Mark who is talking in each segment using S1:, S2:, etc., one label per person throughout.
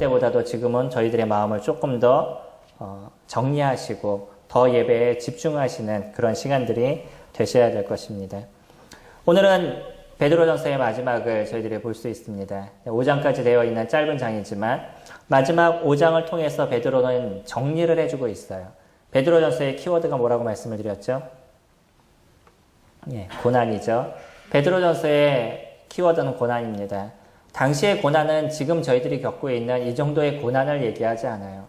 S1: 그때보다도 지금은 저희들의 마음을 조금 더 정리하시고 더 예배에 집중하시는 그런 시간들이 되셔야 될 것입니다. 오늘은 베드로전서의 마지막을 저희들이 볼 수 있습니다. 5장까지 되어 있는 짧은 장이지만 마지막 5장을 통해서 베드로는 정리를 해주고 있어요. 베드로전서의 키워드가 뭐라고 말씀을 드렸죠? 예, 고난이죠. 베드로전서의 키워드는 고난입니다. 당시의 고난은 지금 저희들이 겪고 있는 이 정도의 고난을 얘기하지 않아요.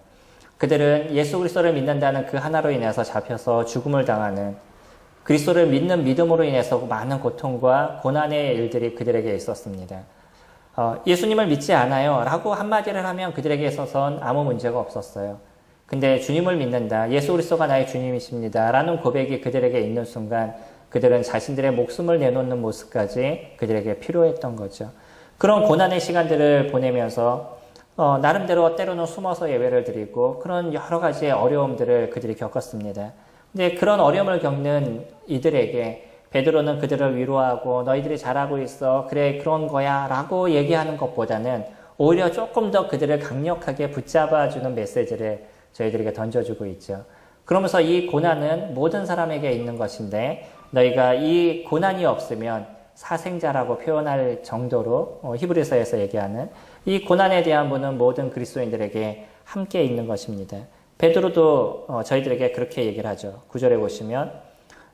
S1: 그들은 예수 그리스도를 믿는다는 그 하나로 인해서 잡혀서 죽음을 당하는, 그리스도를 믿는 믿음으로 인해서 많은 고통과 고난의 일들이 그들에게 있었습니다. 예수님을 믿지 않아요 라고 한마디를 하면 그들에게 있어서는 아무 문제가 없었어요. 근데 주님을 믿는다, 예수 그리스도가 나의 주님이십니다 라는 고백이 그들에게 있는 순간 그들은 자신들의 목숨을 내놓는 모습까지 그들에게 필요했던 거죠. 그런 고난의 시간들을 보내면서 나름대로 때로는 숨어서 예배를 드리고 그런 여러 가지의 어려움들을 그들이 겪었습니다. 근데 그런 어려움을 겪는 이들에게 베드로는 그들을 위로하고 너희들이 잘하고 있어, 그래 그런 거야 라고 얘기하는 것보다는 오히려 조금 더 그들을 강력하게 붙잡아주는 메시지를 저희들에게 던져주고 있죠. 그러면서 이 고난은 모든 사람에게 있는 것인데 너희가 이 고난이 없으면 사생자라고 표현할 정도로 히브리서에서 얘기하는 이 고난에 대한 분은 모든 그리스도인들에게 함께 있는 것입니다. 베드로도 저희들에게 그렇게 얘기를 하죠. 9절에 보시면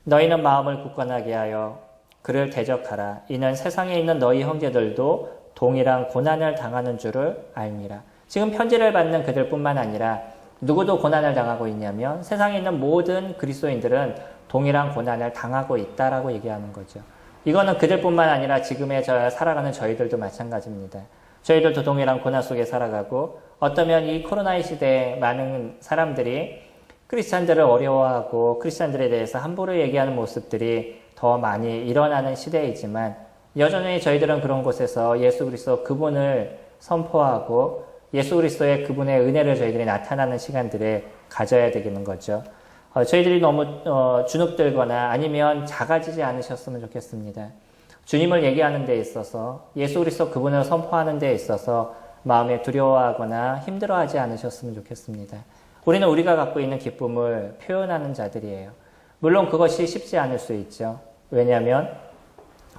S1: 너희는 마음을 굳건하게 하여 그를 대적하라. 이는 세상에 있는 너희 형제들도 동일한 고난을 당하는 줄을 알미라. 지금 편지를 받는 그들뿐만 아니라 누구도 고난을 당하고 있냐면 세상에 있는 모든 그리스도인들은 동일한 고난을 당하고 있다라고 얘기하는 거죠. 이거는 그들뿐만 아니라 지금의 살아가는 저희들도 마찬가지입니다. 저희들도 동일한 고난 속에 살아가고 어쩌면 이 코로나의 시대에 많은 사람들이 크리스찬들을 어려워하고 크리스찬들에 대해서 함부로 얘기하는 모습들이 더 많이 일어나는 시대이지만 여전히 저희들은 그런 곳에서 예수 그리스도 그분을 선포하고 예수 그리스도의 그분의 은혜를 저희들이 나타나는 시간들을 가져야 되는 거죠. 저희들이 너무 주눅들거나 아니면 작아지지 않으셨으면 좋겠습니다. 주님을 얘기하는 데 있어서 예수 그리스도 그분을 선포하는 데 있어서 마음에 두려워하거나 힘들어하지 않으셨으면 좋겠습니다. 우리는 우리가 갖고 있는 기쁨을 표현하는 자들이에요. 물론 그것이 쉽지 않을 수 있죠. 왜냐하면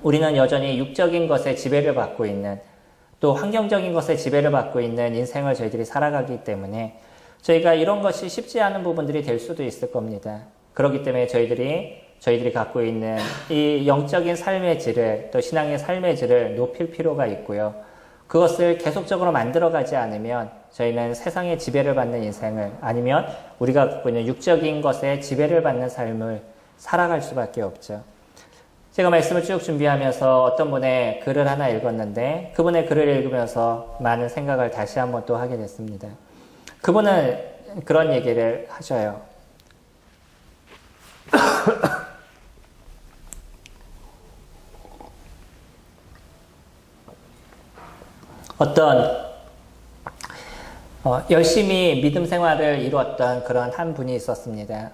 S1: 우리는 여전히 육적인 것에 지배를 받고 있는, 또 환경적인 것에 지배를 받고 있는 인생을 저희들이 살아가기 때문에 저희가 이런 것이 쉽지 않은 부분들이 될 수도 있을 겁니다. 그렇기 때문에 저희들이 갖고 있는 이 영적인 삶의 질을, 또 신앙의 삶의 질을 높일 필요가 있고요. 그것을 계속적으로 만들어가지 않으면 저희는 세상의 지배를 받는 인생을, 아니면 우리가 갖고 있는 육적인 것에 지배를 받는 삶을 살아갈 수밖에 없죠. 제가 말씀을 쭉 준비하면서 어떤 분의 글을 하나 읽었는데 그분의 글을 읽으면서 많은 생각을 다시 한번 또 하게 됐습니다. 그분은 그런 얘기를 하셔요. 어떤 열심히 믿음 생활을 이루었던 그런 한 분이 있었습니다.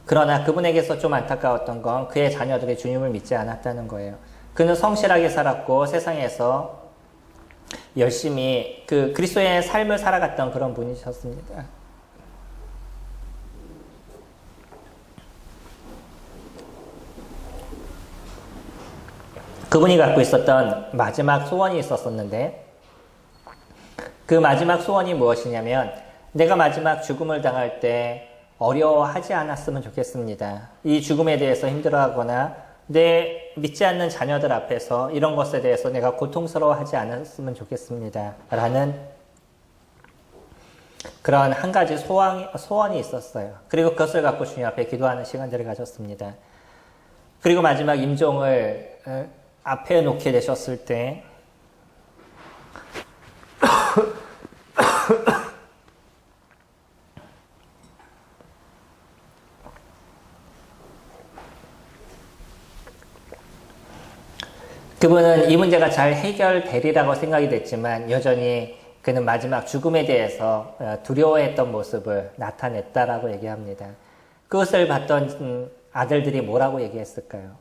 S1: 그러나 그분에게서 좀 안타까웠던 건 그의 자녀들이 주님을 믿지 않았다는 거예요. 그는 성실하게 살았고 세상에서 열심히 그 그리스도의 삶을 살아갔던 그런 분이셨습니다. 그분이 갖고 있었던 마지막 소원이 있었었는데 그 마지막 소원이 무엇이냐면 내가 마지막 죽음을 당할 때 어려워하지 않았으면 좋겠습니다. 이 죽음에 대해서 힘들어하거나 내 믿지 않는 자녀들 앞에서 이런 것에 대해서 내가 고통스러워하지 않았으면 좋겠습니다. 라는 그런 한 가지 소원이 있었어요. 그리고 그것을 갖고 주님 앞에 기도하는 시간들을 가졌습니다. 그리고 마지막 임종을 앞에 놓게 되셨을 때 그분은 이 문제가 잘 해결되리라고 생각이 됐지만 여전히 그는 마지막 죽음에 대해서 두려워했던 모습을 나타냈다라고 얘기합니다. 그것을 봤던 아들들이 뭐라고 얘기했을까요?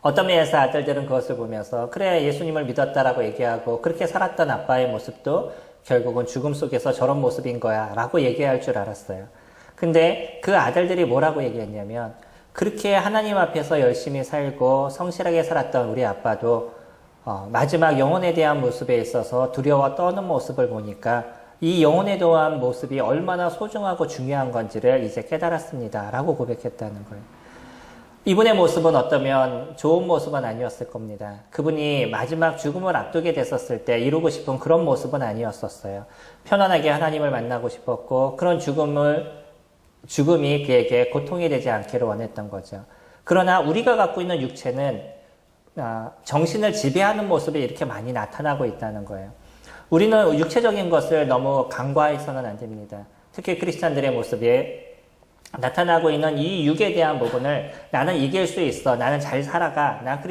S1: 어떤 면에서 아들들은 그것을 보면서 그래 예수님을 믿었다라고 얘기하고 그렇게 살았던 아빠의 모습도 결국은 죽음 속에서 저런 모습인 거야 라고 얘기할 줄 알았어요. 근데 그 아들들이 뭐라고 얘기했냐면 그렇게 하나님 앞에서 열심히 살고 성실하게 살았던 우리 아빠도 마지막 영혼에 대한 모습에 있어서 두려워 떠는 모습을 보니까 이 영혼에 대한 모습이 얼마나 소중하고 중요한 건지를 이제 깨달았습니다 라고 고백했다는 거예요. 이분의 모습은 어쩌면 좋은 모습은 아니었을 겁니다. 그분이 마지막 죽음을 앞두게 됐었을 때 이루고 싶은 그런 모습은 아니었었어요. 편안하게 하나님을 만나고 싶었고 그런 죽음이 그에게 고통이 되지 않기를 원했던 거죠. 그러나 우리가 갖고 있는 육체는 정신을 지배하는 모습이 이렇게 많이 나타나고 있다는 거예요. 우리는 육체적인 것을 너무 간과해서는 안 됩니다. 특히 크리스찬들의 모습이 나타나고 있는 이 육에 대한 부분을 나는 이길 수 있어. 나는 잘 살아가. 난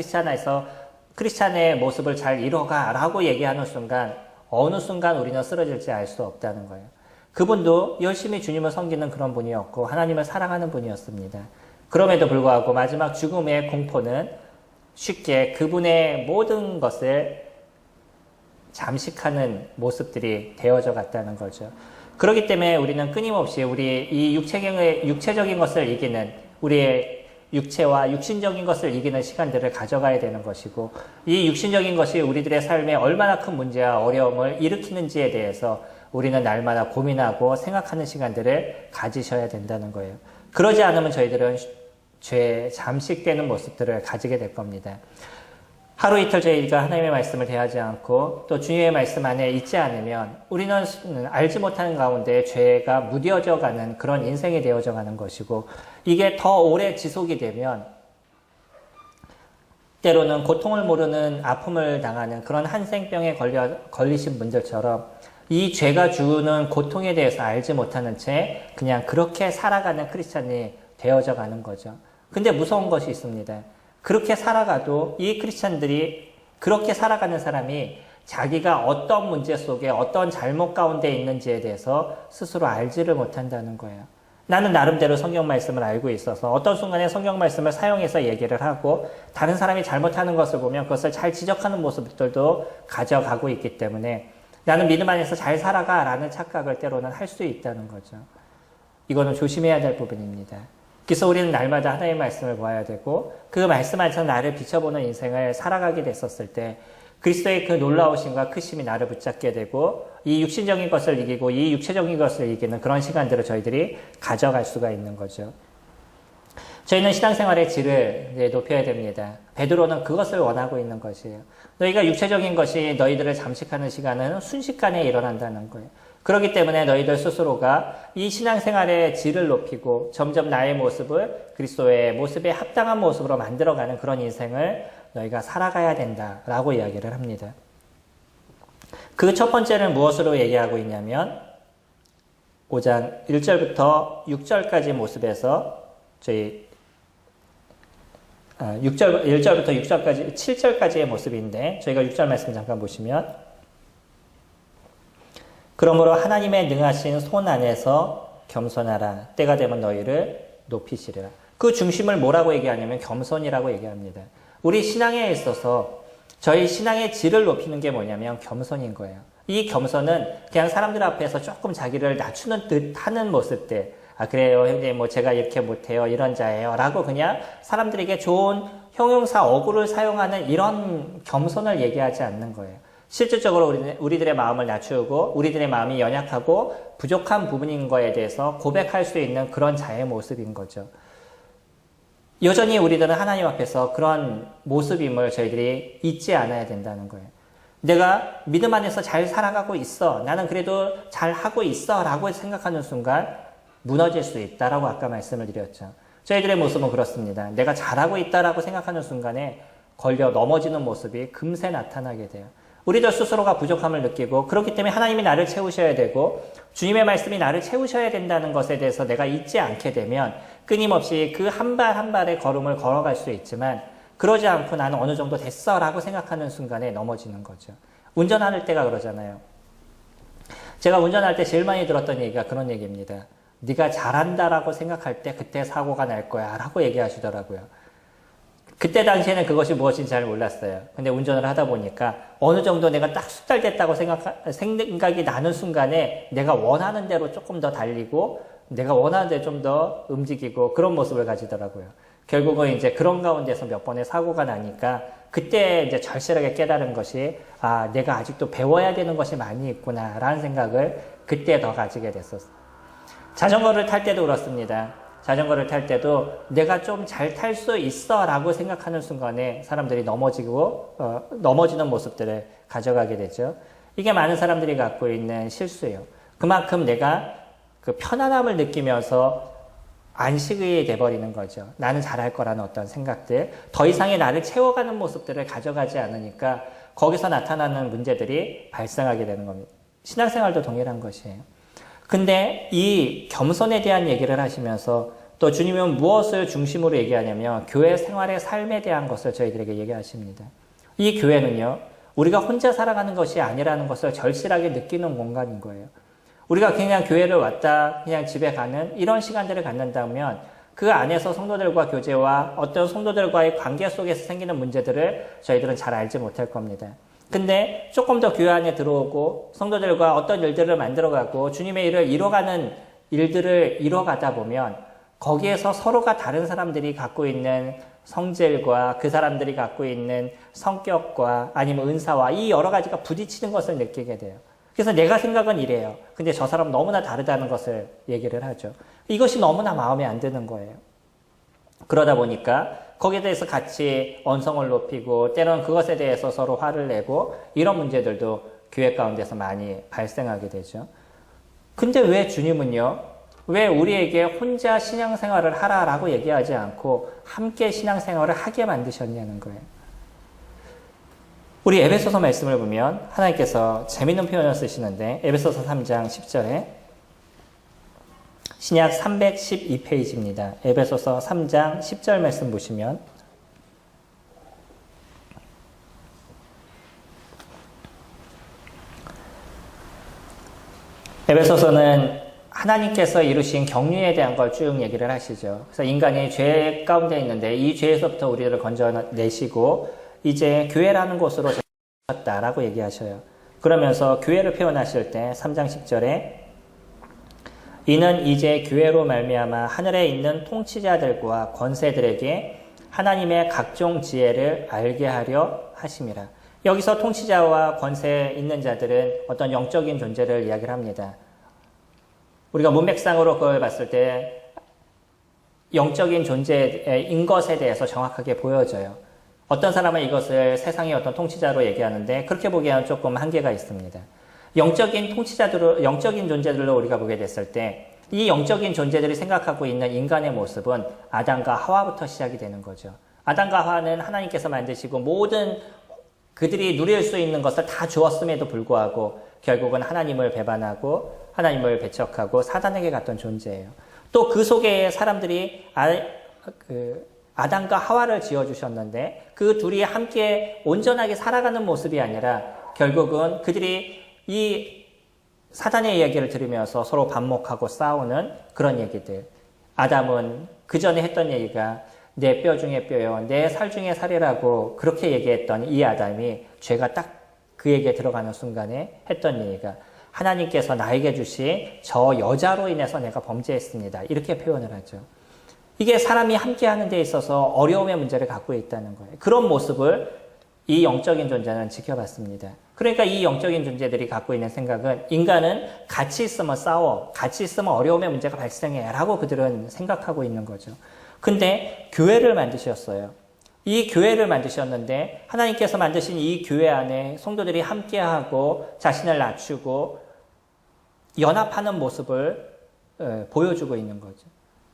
S1: 크리스찬의 모습을 잘 이뤄가. 라고 얘기하는 순간 어느 순간 우리는 쓰러질지 알 수 없다는 거예요. 그분도 열심히 주님을 섬기는 그런 분이었고 하나님을 사랑하는 분이었습니다. 그럼에도 불구하고 마지막 죽음의 공포는 쉽게 그분의 모든 것을 잠식하는 모습들이 되어져 갔다는 거죠. 그렇기 때문에 우리는 끊임없이 우리 이 육체적인 것을 이기는 우리의 육체와 육신적인 것을 이기는 시간들을 가져가야 되는 것이고 이 육신적인 것이 우리들의 삶에 얼마나 큰 문제와 어려움을 일으키는지에 대해서 우리는 날마다 고민하고 생각하는 시간들을 가지셔야 된다는 거예요. 그러지 않으면 저희들은 죄에 잠식되는 모습들을 가지게 될 겁니다. 하루 이틀 저희가 하나님의 말씀을 대하지 않고 또 주님의 말씀 안에 있지 않으면 우리는 알지 못하는 가운데 죄가 무뎌져 가는 그런 인생이 되어져 가는 것이고 이게 더 오래 지속이 되면 때로는 고통을 모르는 아픔을 당하는 그런 한생병에 걸리신 분들처럼 이 죄가 주는 고통에 대해서 알지 못하는 채 그냥 그렇게 살아가는 크리스찬이 되어져 가는 거죠. 근데 무서운 것이 있습니다. 그렇게 살아가도 이 크리스찬들이 그렇게 살아가는 사람이 자기가 어떤 문제 속에 어떤 잘못 가운데 있는지에 대해서 스스로 알지를 못한다는 거예요. 나는 나름대로 성경 말씀을 알고 있어서 어떤 순간에 성경 말씀을 사용해서 얘기를 하고 다른 사람이 잘못하는 것을 보면 그것을 잘 지적하는 모습들도 가져가고 있기 때문에 나는 믿음 안에서 잘 살아가 라는 착각을 때로는 할 수 있다는 거죠. 이거는 조심해야 될 부분입니다. 그래서 우리는 날마다 하나님의 말씀을 보아야 되고 그 말씀 안에서 나를 비춰보는 인생을 살아가게 됐었을 때 그리스도의 그 놀라우심과 크심이 나를 붙잡게 되고 이 육신적인 것을 이기고 이 육체적인 것을 이기는 그런 시간들을 저희들이 가져갈 수가 있는 거죠. 저희는 신앙생활의 질을 높여야 됩니다. 베드로는 그것을 원하고 있는 것이에요. 너희가 육체적인 것이 너희들을 잠식하는 시간은 순식간에 일어난다는 거예요. 그렇기 때문에 너희들 스스로가 이 신앙생활의 질을 높이고 점점 나의 모습을 그리스도의 모습에 합당한 모습으로 만들어가는 그런 인생을 너희가 살아가야 된다라고 이야기를 합니다. 그 첫 번째는 무엇으로 얘기하고 있냐면 5장 1절부터 6절까지 모습에서 저희 1절부터 6절까지 7절까지의 모습인데 저희가 6절 말씀 잠깐 보시면 그러므로 하나님의 능하신 손 안에서 겸손하라. 때가 되면 너희를 높이시리라. 그 중심을 뭐라고 얘기하냐면 겸손이라고 얘기합니다. 우리 신앙에 있어서 저희 신앙의 질을 높이는 게 뭐냐면 겸손인 거예요. 이 겸손은 그냥 사람들 앞에서 조금 자기를 낮추는 듯 하는 모습들. 그래요 형님 제가 이렇게 못해요 이런 자예요 라고 그냥 사람들에게 좋은 형용사 어구를 사용하는 이런 겸손을 얘기하지 않는 거예요. 실질적으로 우리들의 마음을 낮추고 우리들의 마음이 연약하고 부족한 부분인 거에 대해서 고백할 수 있는 그런 자의 모습인 거죠. 여전히 우리들은 하나님 앞에서 그런 모습임을 저희들이 잊지 않아야 된다는 거예요. 내가 믿음 안에서 잘 살아가고 있어. 나는 그래도 잘 하고 있어. 라고 생각하는 순간 무너질 수 있다라고 아까 말씀을 드렸죠. 저희들의 모습은 그렇습니다. 내가 잘하고 있다라고 생각하는 순간에 걸려 넘어지는 모습이 금세 나타나게 돼요. 우리들 스스로가 부족함을 느끼고 그렇기 때문에 하나님이 나를 채우셔야 되고 주님의 말씀이 나를 채우셔야 된다는 것에 대해서 내가 잊지 않게 되면 끊임없이 그 한 발 한 발의 걸음을 걸어갈 수 있지만 그러지 않고 나는 어느 정도 됐어 라고 생각하는 순간에 넘어지는 거죠. 운전할 때가 그러잖아요. 제가 운전할 때 제일 많이 들었던 얘기가 그런 얘기입니다. 네가 잘한다라고 생각할 때 그때 사고가 날 거야 라고 얘기하시더라고요. 그때 당시에는 그것이 무엇인지 잘 몰랐어요. 근데 운전을 하다 보니까 어느 정도 내가 딱 숙달됐다고 생각이 나는 순간에 내가 원하는 대로 조금 더 달리고 내가 원하는 대로 좀 더 움직이고 그런 모습을 가지더라고요. 결국은 이제 그런 가운데서 몇 번의 사고가 나니까 그때 이제 절실하게 깨달은 것이 아, 내가 아직도 배워야 되는 것이 많이 있구나 라는 생각을 그때 더 가지게 됐었어요. 자전거를 탈 때도 그렇습니다. 자전거를 탈 때도 내가 좀 잘 탈 수 있어 라고 생각하는 순간에 사람들이 넘어지는 모습들을 가져가게 되죠. 이게 많은 사람들이 갖고 있는 실수예요. 그만큼 내가 그 편안함을 느끼면서 안식이 돼버리는 거죠. 나는 잘할 거라는 어떤 생각들, 더 이상의 나를 채워가는 모습들을 가져가지 않으니까 거기서 나타나는 문제들이 발생하게 되는 겁니다. 신앙생활도 동일한 것이에요. 근데 이 겸손에 대한 얘기를 하시면서 또 주님은 무엇을 중심으로 얘기하냐면 교회 생활의 삶에 대한 것을 저희들에게 얘기하십니다. 이 교회는요, 우리가 혼자 살아가는 것이 아니라는 것을 절실하게 느끼는 공간인 거예요. 우리가 그냥 교회를 왔다 그냥 집에 가는 이런 시간들을 갖는다면 그 안에서 성도들과 교제와 어떤 성도들과의 관계 속에서 생기는 문제들을 저희들은 잘 알지 못할 겁니다. 근데 조금 더 교회 안에 들어오고 성도들과 어떤 일들을 만들어가고 주님의 일을 이뤄가는 일들을 이뤄가다 보면 거기에서 서로가 다른 사람들이 갖고 있는 성질과 그 사람들이 갖고 있는 성격과 아니면 은사와 이 여러 가지가 부딪히는 것을 느끼게 돼요. 그래서 내가 생각은 이래요. 근데 저 사람 너무나 다르다는 것을 얘기를 하죠. 이것이 너무나 마음에 안 드는 거예요. 그러다 보니까 거기에 대해서 같이 언성을 높이고 때로는 그것에 대해서 서로 화를 내고 이런 문제들도 교회 가운데서 많이 발생하게 되죠. 근데 왜 주님은요? 왜 우리에게 혼자 신앙생활을 하라라고 얘기하지 않고 함께 신앙생활을 하게 만드셨냐는 거예요. 우리 에베소서 말씀을 보면 하나님께서 재미있는 표현을 쓰시는데 에베소서 3장 10절에 신약 312페이지입니다. 에베소서 3장 10절 말씀 보시면 에베소서는 하나님께서 이루신 경륜에 대한 걸 쭉 얘기를 하시죠. 그래서 인간이 죄 가운데 있는데 이 죄에서부터 우리를 건져내시고 이제 교회라는 곳으로 셨다라고 얘기하셔요. 그러면서 교회를 표현하실 때 3장 10절에 이는 이제 교회로 말미암아 하늘에 있는 통치자들과 권세들에게 하나님의 각종 지혜를 알게 하려 하심이라. 여기서 통치자와 권세 있는 자들은 어떤 영적인 존재를 이야기를 합니다. 우리가 문맥상으로 그걸 봤을 때 영적인 존재인 것에 대해서 정확하게 보여져요. 어떤 사람은 이것을 세상의 어떤 통치자로 얘기하는데 그렇게 보기에는 조금 한계가 있습니다. 영적인 존재들로 우리가 보게 됐을 때 이 영적인 존재들이 생각하고 있는 인간의 모습은 아담과 하와부터 시작이 되는 거죠. 아담과 하와는 하나님께서 만드시고 모든 그들이 누릴 수 있는 것을 다 주었음에도 불구하고 결국은 하나님을 배반하고 하나님을 배척하고 사단에게 갔던 존재예요. 또 그 속에 사람들이 아담과 하와를 지어주셨는데 그 둘이 함께 온전하게 살아가는 모습이 아니라 결국은 그들이 이 사단의 이야기를 들으면서 서로 반목하고 싸우는 그런 얘기들. 아담은 그 전에 했던 얘기가 내 뼈 중에 뼈요, 내 살 중에 살이라고 그렇게 얘기했던 이 아담이 죄가 딱 그에게 들어가는 순간에 했던 얘기가 하나님께서 나에게 주신 저 여자로 인해서 내가 범죄했습니다. 이렇게 표현을 하죠. 이게 사람이 함께 하는 데 있어서 어려움의 문제를 갖고 있다는 거예요. 그런 모습을 이 영적인 존재는 지켜봤습니다. 그러니까 이 영적인 존재들이 갖고 있는 생각은 인간은 같이 있으면 싸워, 같이 있으면 어려움의 문제가 발생해 라고 그들은 생각하고 있는 거죠. 근데 교회를 만드셨어요. 이 교회를 만드셨는데 하나님께서 만드신 이 교회 안에 성도들이 함께하고 자신을 낮추고 연합하는 모습을 보여주고 있는 거죠.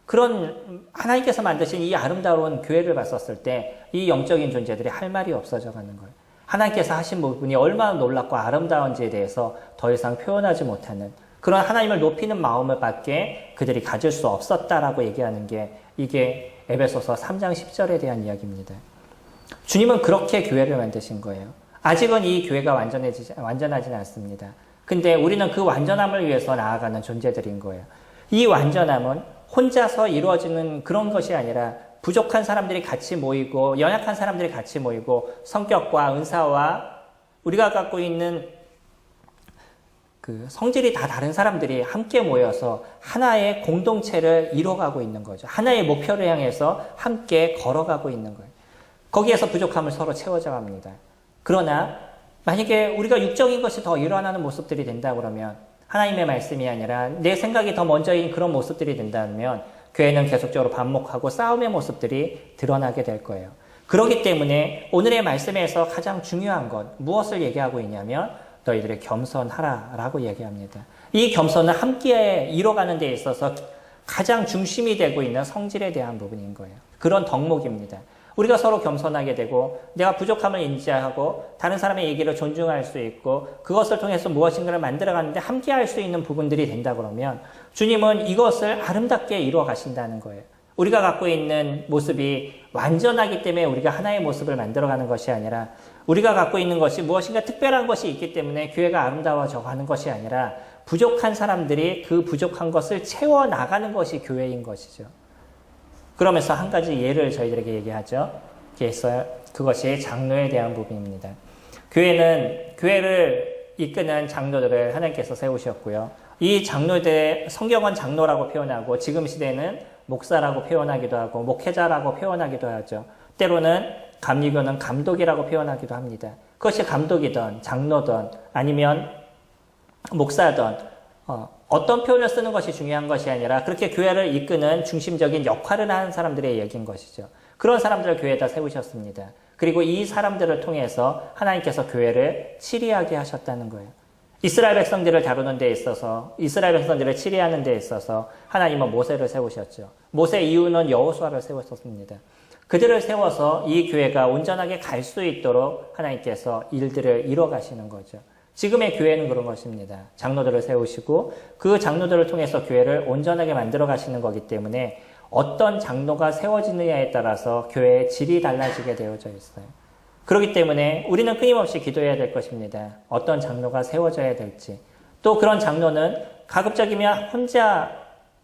S1: 그런 하나님께서 만드신 이 아름다운 교회를 봤었을 때 이 영적인 존재들이 할 말이 없어져 가는 거예요. 하나님께서 하신 부분이 얼마나 놀랍고 아름다운지에 대해서 더 이상 표현하지 못하는 그런 하나님을 높이는 마음을 밖에 그들이 가질 수 없었다라고 얘기하는 게 이게 에베소서 3장 10절에 대한 이야기입니다. 주님은 그렇게 교회를 만드신 거예요. 아직은 이 교회가 완전하지는 않습니다. 근데 우리는 그 완전함을 위해서 나아가는 존재들인 거예요. 이 완전함은 혼자서 이루어지는 그런 것이 아니라 부족한 사람들이 같이 모이고 연약한 사람들이 같이 모이고 성격과 은사와 우리가 갖고 있는 그 성질이 다 다른 사람들이 함께 모여서 하나의 공동체를 이뤄가고 있는 거죠. 하나의 목표를 향해서 함께 걸어가고 있는 거예요. 거기에서 부족함을 서로 채워져 갑니다. 그러나 만약에 우리가 육적인 것이 더 일어나는 모습들이 된다 그러면 하나님의 말씀이 아니라 내 생각이 더 먼저인 그런 모습들이 된다면 교회는 계속적으로 반목하고 싸움의 모습들이 드러나게 될 거예요. 그렇기 때문에 오늘의 말씀에서 가장 중요한 것 무엇을 얘기하고 있냐면 너희들이 겸손하라 라고 얘기합니다. 이 겸손은 함께 이뤄가는 데 있어서 가장 중심이 되고 있는 성질에 대한 부분인 거예요. 그런 덕목입니다. 우리가 서로 겸손하게 되고 내가 부족함을 인지하고 다른 사람의 얘기를 존중할 수 있고 그것을 통해서 무엇인가를 만들어가는데 함께 할 수 있는 부분들이 된다 그러면 주님은 이것을 아름답게 이루어 가신다는 거예요. 우리가 갖고 있는 모습이 완전하기 때문에 우리가 하나의 모습을 만들어가는 것이 아니라 우리가 갖고 있는 것이 무엇인가 특별한 것이 있기 때문에 교회가 아름다워져 가는 것이 아니라 부족한 사람들이 그 부족한 것을 채워나가는 것이 교회인 것이죠. 그러면서 한 가지 예를 저희들에게 얘기하죠. 그래서 그것이 장로에 대한 부분입니다. 교회를 이끄는 장로들을 하나님께서 세우셨고요. 이 장로들, 성경은 장로라고 표현하고 지금 시대는 목사라고 표현하기도 하고 목회자라고 표현하기도 하죠. 때로는 감리교는 감독이라고 표현하기도 합니다. 그것이 감독이든 장로든 아니면 목사든 어떤 표현을 쓰는 것이 중요한 것이 아니라 그렇게 교회를 이끄는 중심적인 역할을 하는 사람들의 얘기인 것이죠. 그런 사람들을 교회에다 세우셨습니다. 그리고 이 사람들을 통해서 하나님께서 교회를 치리하게 하셨다는 거예요. 이스라엘 백성들을 다루는 데 있어서 이스라엘 백성들을 치리하는 데 있어서 하나님은 모세를 세우셨죠. 모세 이후는 여호수아를 세우셨습니다. 그들을 세워서 이 교회가 온전하게 갈 수 있도록 하나님께서 일들을 이뤄 가시는 거죠. 지금의 교회는 그런 것입니다. 장로들을 세우시고 그 장로들을 통해서 교회를 온전하게 만들어 가시는 거기 때문에 어떤 장로가 세워지느냐에 따라서 교회의 질이 달라지게 되어져 있어요. 그렇기 때문에 우리는 끊임없이 기도해야 될 것입니다. 어떤 장로가 세워져야 될지. 또 그런 장로는 가급적이면 혼자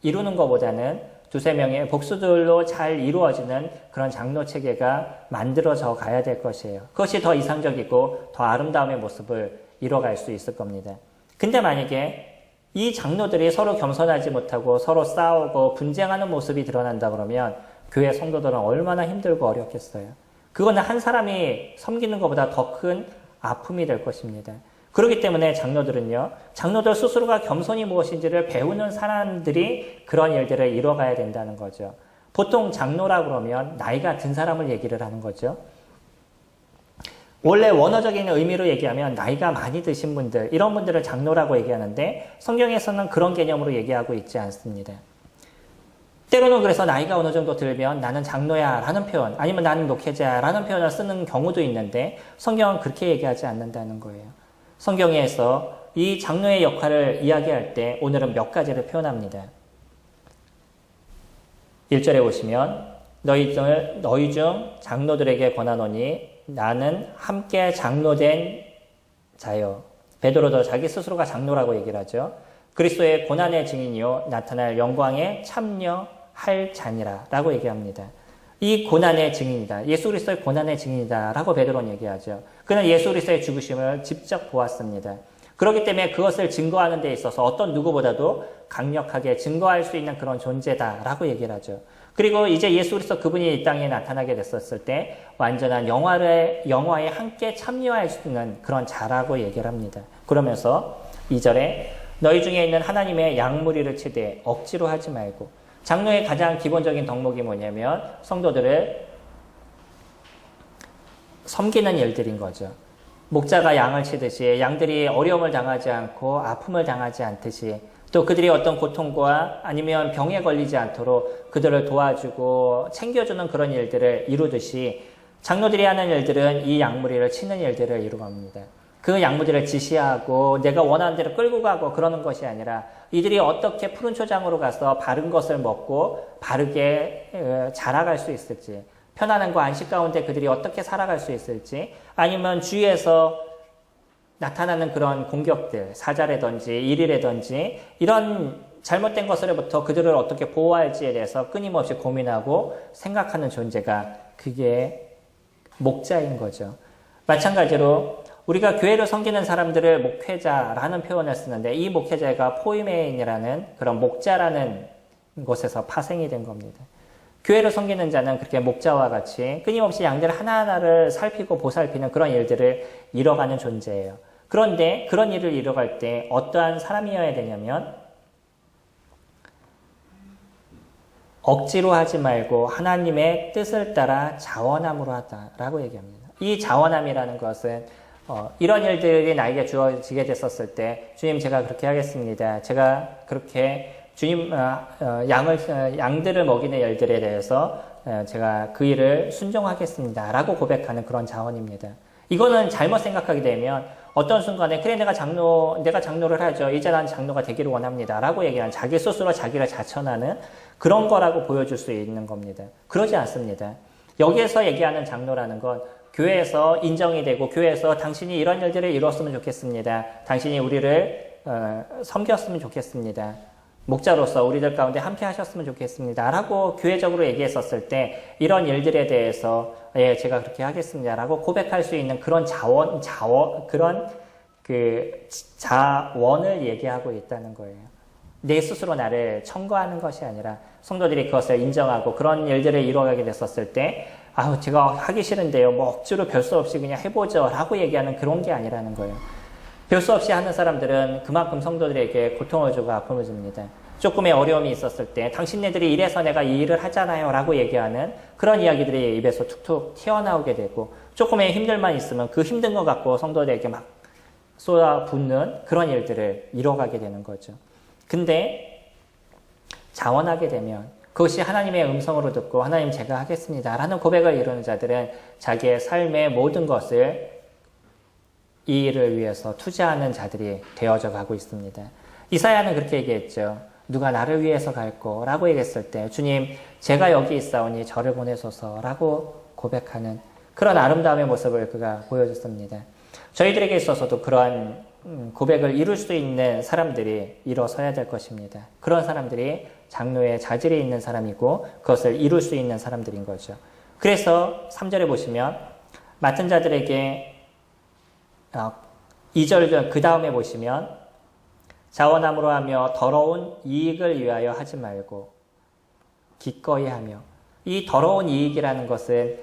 S1: 이루는 것보다는 두세 명의 복수들로 잘 이루어지는 그런 장로 체계가 만들어져 가야 될 것이에요. 그것이 더 이상적이고 더 아름다움의 모습을 이뤄갈 수 있을 겁니다. 근데 만약에 이 장로들이 서로 겸손하지 못하고 서로 싸우고 분쟁하는 모습이 드러난다 그러면 교회 성도들은 얼마나 힘들고 어렵겠어요. 그거는 한 사람이 섬기는 것보다 더 큰 아픔이 될 것입니다. 그렇기 때문에 장로들 스스로가 겸손이 무엇인지를 배우는 사람들이 그런 일들을 이뤄가야 된다는 거죠. 보통 장로라 그러면 나이가 든 사람을 얘기를 하는 거죠. 원래 원어적인 의미로 얘기하면 나이가 많이 드신 분들, 이런 분들을 장로라고 얘기하는데 성경에서는 그런 개념으로 얘기하고 있지 않습니다. 때로는 그래서 나이가 어느 정도 들면 나는 장로야 라는 표현 아니면 나는 목회자야 라는 표현을 쓰는 경우도 있는데 성경은 그렇게 얘기하지 않는다는 거예요. 성경에서 이 장로의 역할을 이야기할 때 오늘은 몇 가지를 표현합니다. 1절에 보시면 너희 중 장로들에게 권하노니 나는 함께 장로된 자요. 베드로도 자기 스스로가 장로라고 얘기를 하죠. 그리스도의 고난의 증인이요 나타날 영광에 참여할 자니라 라고 얘기합니다. 이 고난의 증인이다. 예수 그리스도의 고난의 증인이다 라고 베드로는 얘기하죠. 그는 예수 그리스도의 죽으심을 직접 보았습니다. 그렇기 때문에 그것을 증거하는 데 있어서 어떤 누구보다도 강력하게 증거할 수 있는 그런 존재다 라고 얘기를 하죠. 그리고 이제 예수 그리스도 그분이 이 땅에 나타나게 됐었을 때 완전한 영화에 함께 참여할 수 있는 그런 자라고 얘기를 합니다. 그러면서 2절에 너희 중에 있는 하나님의 양무리를 치되 억지로 하지 말고 장로의 가장 기본적인 덕목이 뭐냐면 성도들을 섬기는 일들인 거죠. 목자가 양을 치듯이 양들이 어려움을 당하지 않고 아픔을 당하지 않듯이 또 그들이 어떤 고통과 아니면 병에 걸리지 않도록 그들을 도와주고 챙겨주는 그런 일들을 이루듯이 장로들이 하는 일들은 이 양무리를 치는 일들을 이루갑니다. 그 양무리를 지시하고 내가 원하는 대로 끌고 가고 그러는 것이 아니라 이들이 어떻게 푸른 초장으로 가서 바른 것을 먹고 바르게 자라갈 수 있을지 편안함과 안식 가운데 그들이 어떻게 살아갈 수 있을지 아니면 주위에서 나타나는 그런 공격들, 사자라든지 일이라든지 이런 잘못된 것으로부터 그들을 어떻게 보호할지에 대해서 끊임없이 고민하고 생각하는 존재가 그게 목자인 거죠. 마찬가지로 우리가 교회를 섬기는 사람들을 목회자라는 표현을 쓰는데 이 목회자가 포이메인이라는 그런 목자라는 곳에서 파생이 된 겁니다. 교회를 섬기는 자는 그렇게 목자와 같이 끊임없이 양들 하나하나를 살피고 보살피는 그런 일들을 이뤄가는 존재예요. 그런데 그런 일을 이뤄갈 때 어떠한 사람이어야 되냐면 억지로 하지 말고 하나님의 뜻을 따라 자원함으로 하다라고 얘기합니다. 이 자원함이라는 것은 이런 일들이 나에게 주어지게 됐었을 때 주님 제가 그렇게 하겠습니다. 제가 그렇게 주님 양들을 먹이는 일들에 대해서 제가 그 일을 순종하겠습니다. 라고 고백하는 그런 자원입니다. 이거는 잘못 생각하게 되면 어떤 순간에 그래 내가 장로를 하죠. 이제 난 장로가 되기를 원합니다. 라고 얘기하는 자기 스스로 자기를 자천하는 그런 거라고 보여줄 수 있는 겁니다. 그러지 않습니다. 여기에서 얘기하는 장로라는 건 교회에서 인정이 되고 교회에서 당신이 이런 일들을 이뤘으면 좋겠습니다. 당신이 우리를 섬겼으면 좋겠습니다. 목자로서 우리들 가운데 함께 하셨으면 좋겠습니다. 라고 교회적으로 얘기했었을 때 이런 일들에 대해서 예, 제가 그렇게 하겠습니다. 라고 고백할 수 있는 그런 그런 자원을 얘기하고 있다는 거예요. 내 스스로 나를 청구하는 것이 아니라 성도들이 그것을 인정하고 그런 일들을 이루어가게 됐었을 때 제가 하기 싫은데요. 뭐 억지로 별 수 없이 그냥 해보죠. 라고 얘기하는 그런 게 아니라는 거예요. 별 수 없이 하는 사람들은 그만큼 성도들에게 고통을 주고 아픔을 줍니다. 조금의 어려움이 있었을 때 당신네들이 이래서 내가 이 일을 하잖아요. 라고 얘기하는 그런 이야기들이 입에서 툭툭 튀어나오게 되고 조금의 힘들만 있으면 그 힘든 것 갖고 성도들에게 막 쏟아붓는 그런 일들을 이뤄가게 되는 거죠. 근데 자원하게 되면 그것이 하나님의 음성으로 듣고 하나님 제가 하겠습니다. 라는 고백을 이루는 자들은 자기의 삶의 모든 것을 이 일을 위해서 투자하는 자들이 되어져 가고 있습니다. 이사야는 그렇게 얘기했죠. 누가 나를 위해서 갈꼬 라고 얘기했을 때 주님 제가 여기 있사오니 저를 보내소서 라고 고백하는 그런 아름다움의 모습을 그가 보여줬습니다. 저희들에게 있어서도 그러한 고백을 이룰 수 있는 사람들이 일어서야 될 것입니다. 그런 사람들이 장로의 자질이 있는 사람이고 그것을 이룰 수 있는 사람들인 거죠. 그래서 3절에 보시면 맡은 자들에게 2절 그 다음에 보시면 자원함으로 하며 더러운 이익을 위하여 하지 말고 기꺼이 하며 이 더러운 이익이라는 것은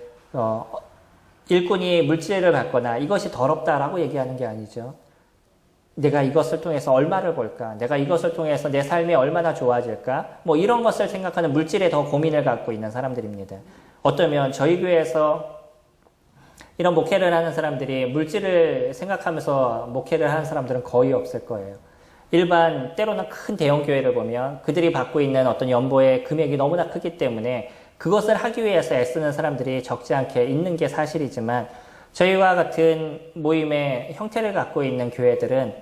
S1: 일꾼이 물질을 받거나 이것이 더럽다라고 얘기하는 게 아니죠. 내가 이것을 통해서 얼마를 벌까? 내가 이것을 통해서 내 삶이 얼마나 좋아질까? 뭐 이런 것을 생각하는 물질에 더 고민을 갖고 있는 사람들입니다. 어쩌면 저희 교회에서 이런 목회를 하는 사람들이 물질을 생각하면서 목회를 하는 사람들은 거의 없을 거예요. 일반 때로는 큰 대형 교회를 보면 그들이 받고 있는 어떤 연보의 금액이 너무나 크기 때문에 그것을 하기 위해서 애쓰는 사람들이 적지 않게 있는 게 사실이지만 저희와 같은 모임의 형태를 갖고 있는 교회들은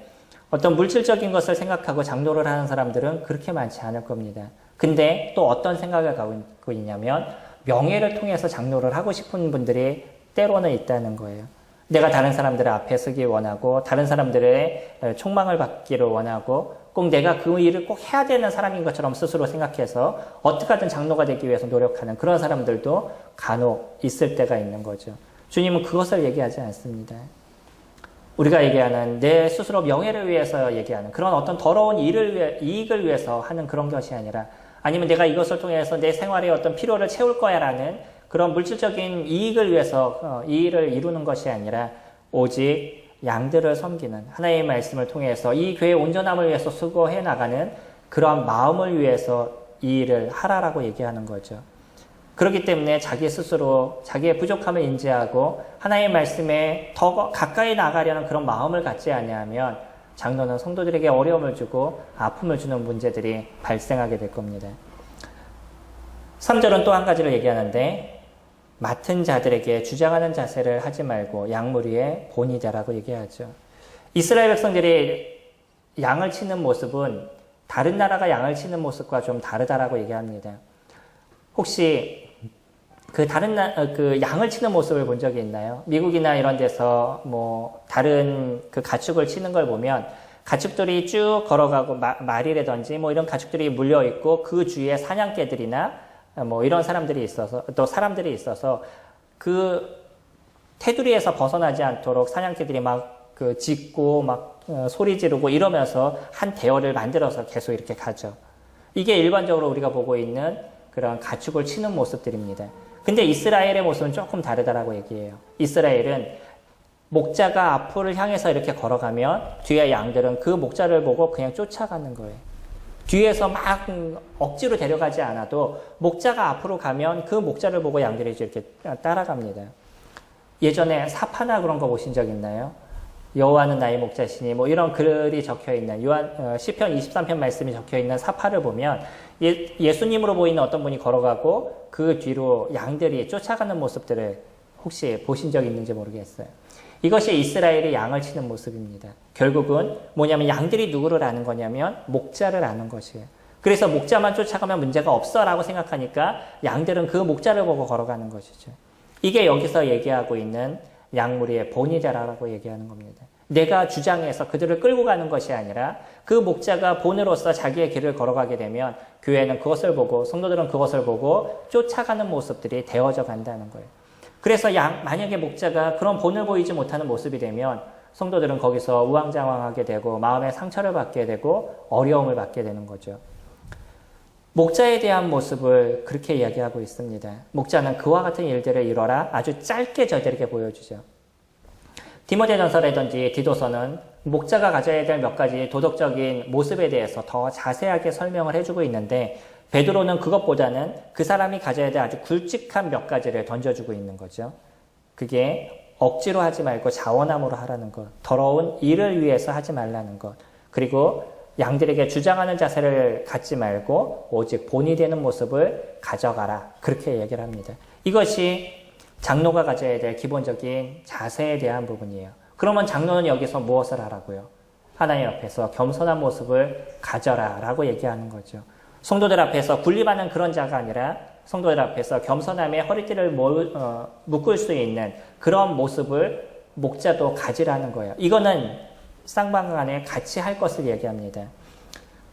S1: 어떤 물질적인 것을 생각하고 장로를 하는 사람들은 그렇게 많지 않을 겁니다. 근데 또 어떤 생각을 갖고 있냐면 명예를 통해서 장로를 하고 싶은 분들이 때로는 있다는 거예요. 내가 다른 사람들의 앞에 서기 원하고 다른 사람들의 총망을 받기를 원하고 꼭 내가 그 일을 꼭 해야 되는 사람인 것처럼 스스로 생각해서 어떻게 하든 장로가 되기 위해서 노력하는 그런 사람들도 간혹 있을 때가 있는 거죠. 주님은 그것을 얘기하지 않습니다. 우리가 얘기하는 내 스스로 명예를 위해서 얘기하는 그런 어떤 더러운 이익을 위해서 하는 그런 것이 아니라 아니면 내가 이것을 통해서 내 생활의 어떤 필요를 채울 거야 라는 그런 물질적인 이익을 위해서 이 일을 이루는 것이 아니라 오직 양들을 섬기는 하나님의 말씀을 통해서 이 교회의 온전함을 위해서 수고해 나가는 그러한 마음을 위해서 이 일을 하라라고 얘기하는 거죠. 그렇기 때문에 자기 스스로 자기의 부족함을 인지하고 하나님의 말씀에 더 가까이 나가려는 그런 마음을 갖지 아니하면 장로는 성도들에게 어려움을 주고 아픔을 주는 문제들이 발생하게 될 겁니다. 3절은 또 한 가지를 얘기하는데 맡은 자들에게 주장하는 자세를 하지 말고 양무리의 본이 되라고 얘기하죠. 이스라엘 백성들이 양을 치는 모습은 다른 나라가 양을 치는 모습과 좀 다르다라고 얘기합니다. 혹시 그 양을 치는 모습을 본 적이 있나요? 미국이나 이런 데서 뭐 다른 그 가축을 치는 걸 보면 가축들이 쭉 걸어가고 말이라든지 뭐 이런 가축들이 물려 있고 그 주위에 사냥개들이나 뭐 이런 사람들이 있어서 또 사람들이 있어서 그 테두리에서 벗어나지 않도록 사냥개들이 막 그 짖고 막 소리 지르고 이러면서 한 대열을 만들어서 계속 이렇게 가죠. 이게 일반적으로 우리가 보고 있는 그런 가축을 치는 모습들입니다. 근데 이스라엘의 모습은 조금 다르다라고 얘기해요. 이스라엘은 목자가 앞을 향해서 이렇게 걸어가면 뒤에 양들은 그 목자를 보고 그냥 쫓아가는 거예요. 뒤에서 막 억지로 데려가지 않아도 목자가 앞으로 가면 그 목자를 보고 양들이 이렇게 따라갑니다. 예전에 사파나 그런 거 보신 적 있나요? 여호와는 나의 목자시니 뭐 이런 글이 적혀 있는 시편 23편 말씀이 적혀 있는 사파를 보면 예수님으로 보이는 어떤 분이 걸어가고 그 뒤로 양들이 쫓아가는 모습들을 혹시 보신 적 있는지 모르겠어요. 이것이 이스라엘이 양을 치는 모습입니다. 결국은 뭐냐면 양들이 누구를 아는 거냐면 목자를 아는 것이에요. 그래서 목자만 쫓아가면 문제가 없어라고 생각하니까 양들은 그 목자를 보고 걸어가는 것이죠. 이게 여기서 얘기하고 있는 양무리의 본이다라고 얘기하는 겁니다. 내가 주장해서 그들을 끌고 가는 것이 아니라 그 목자가 본으로서 자기의 길을 걸어가게 되면 교회는 그것을 보고 성도들은 그것을 보고 쫓아가는 모습들이 되어져 간다는 거예요. 그래서 만약에 목자가 그런 본을 보이지 못하는 모습이 되면 성도들은 거기서 우왕좌왕하게 되고 마음의 상처를 받게 되고 어려움을 받게 되는 거죠. 목자에 대한 모습을 그렇게 이야기하고 있습니다. 목자는 그와 같은 일들을 이뤄라 아주 짧게 저희들에게 보여주죠. 디모데전서라든지 디도서는 목자가 가져야 될 몇 가지 도덕적인 모습에 대해서 더 자세하게 설명을 해주고 있는데 베드로는 그것보다는 그 사람이 가져야 될 아주 굵직한 몇 가지를 던져주고 있는 거죠. 그게 억지로 하지 말고 자원함으로 하라는 것, 더러운 일을 위해서 하지 말라는 것, 그리고 양들에게 주장하는 자세를 갖지 말고 오직 본이 되는 모습을 가져가라. 그렇게 얘기를 합니다. 이것이 장로가 가져야 될 기본적인 자세에 대한 부분이에요. 그러면 장로는 여기서 무엇을 하라고요? 하나님 앞에서 겸손한 모습을 가져라 라고 얘기하는 거죠. 성도들 앞에서 군림하는 그런 자가 아니라 성도들 앞에서 겸손함에 허리띠를 묶을 수 있는 그런 모습을 목자도 가지라는 거예요. 이거는 쌍방간에 같이 할 것을 얘기합니다.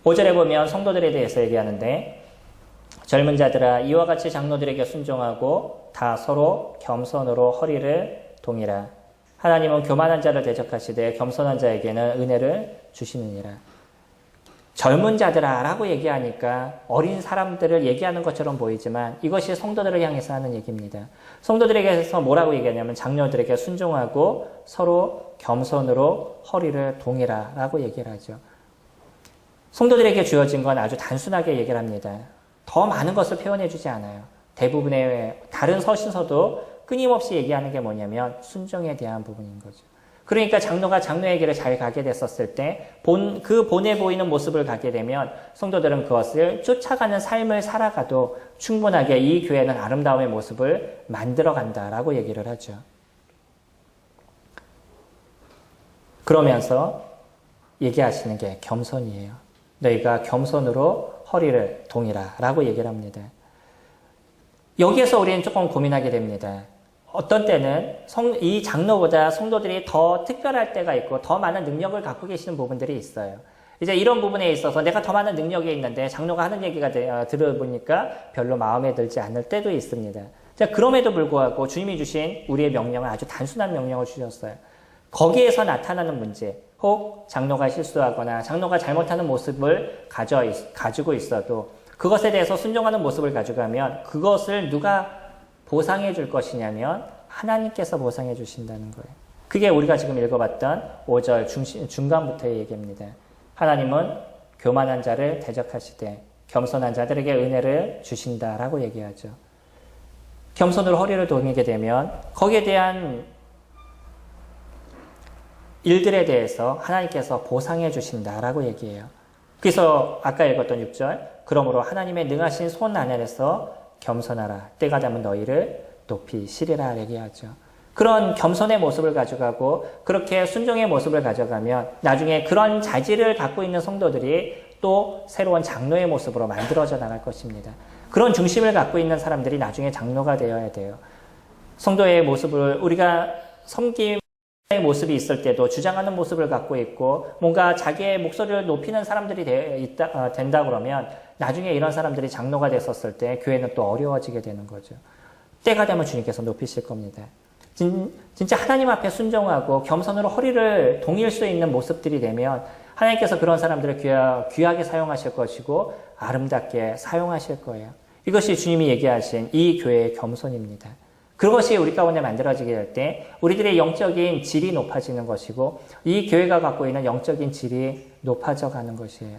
S1: 5절에 보면 성도들에 대해서 얘기하는데 젊은 자들아 이와 같이 장로들에게 순종하고 다 서로 겸손으로 허리를 동이라. 하나님은 교만한 자를 대적하시되 겸손한 자에게는 은혜를 주시느니라. 젊은 자들아 라고 얘기하니까 어린 사람들을 얘기하는 것처럼 보이지만 이것이 성도들을 향해서 하는 얘기입니다. 성도들에게서 뭐라고 얘기하냐면 장로들에게 순종하고 서로 겸손으로 허리를 동이라 라고 얘기를 하죠. 성도들에게 주어진 건 아주 단순하게 얘기를 합니다. 더 많은 것을 표현해 주지 않아요. 대부분의 다른 서신서도 끊임없이 얘기하는 게 뭐냐면 순종에 대한 부분인 거죠. 그러니까 장로가 장로의 길을 잘 가게 됐었을 때 그 본에 보이는 모습을 가게 되면 성도들은 그것을 쫓아가는 삶을 살아가도 충분하게 이 교회는 아름다움의 모습을 만들어 간다라고 얘기를 하죠. 그러면서 얘기하시는 게 겸손이에요. 너희가 겸손으로 허리를 동이라 라고 얘기를 합니다. 여기에서 우리는 조금 고민하게 됩니다. 어떤 때는 이 장로보다 성도들이 더 특별할 때가 있고 더 많은 능력을 갖고 계시는 부분들이 있어요. 이제 이런 부분에 있어서 내가 더 많은 능력이 있는데 장로가 하는 얘기가 들어보니까 별로 마음에 들지 않을 때도 있습니다. 자, 그럼에도 불구하고 주님이 주신 우리의 명령은 아주 단순한 명령을 주셨어요. 거기에서 나타나는 문제, 혹 장로가 실수하거나 장로가 잘못하는 모습을 가지고 있어도 그것에 대해서 순종하는 모습을 가져가면 그것을 누가 보상해 줄 것이냐면 하나님께서 보상해 주신다는 거예요. 그게 우리가 지금 읽어봤던 5절 중간부터의 얘기입니다. 하나님은 교만한 자를 대적하시되 겸손한 자들에게 은혜를 주신다라고 얘기하죠. 겸손으로 허리를 동이게 되면 거기에 대한 일들에 대해서 하나님께서 보상해 주신다라고 얘기해요. 그래서 아까 읽었던 6절 그러므로 하나님의 능하신 손 아래에서 겸손하라. 때가 되면 너희를 높이시리라 얘기하죠. 그런 겸손의 모습을 가져가고 그렇게 순종의 모습을 가져가면 나중에 그런 자질을 갖고 있는 성도들이 또 새로운 장로의 모습으로 만들어져 나갈 것입니다. 그런 중심을 갖고 있는 사람들이 나중에 장로가 되어야 돼요. 성도의 모습을 우리가 섬김의 신앙의 모습이 있을 때도 주장하는 모습을 갖고 있고 뭔가 자기의 목소리를 높이는 사람들이 된다 그러면 나중에 이런 사람들이 장로가 됐었을 때 교회는 또 어려워지게 되는 거죠. 때가 되면 주님께서 높이실 겁니다. 진짜 하나님 앞에 순종하고 겸손으로 허리를 동일 수 있는 모습들이 되면 하나님께서 그런 사람들을 귀하게 사용하실 것이고 아름답게 사용하실 거예요. 이것이 주님이 얘기하신 이 교회의 겸손입니다. 그것이 우리 가운데 만들어지게 될 때 우리들의 영적인 질이 높아지는 것이고 이 교회가 갖고 있는 영적인 질이 높아져 가는 것이에요.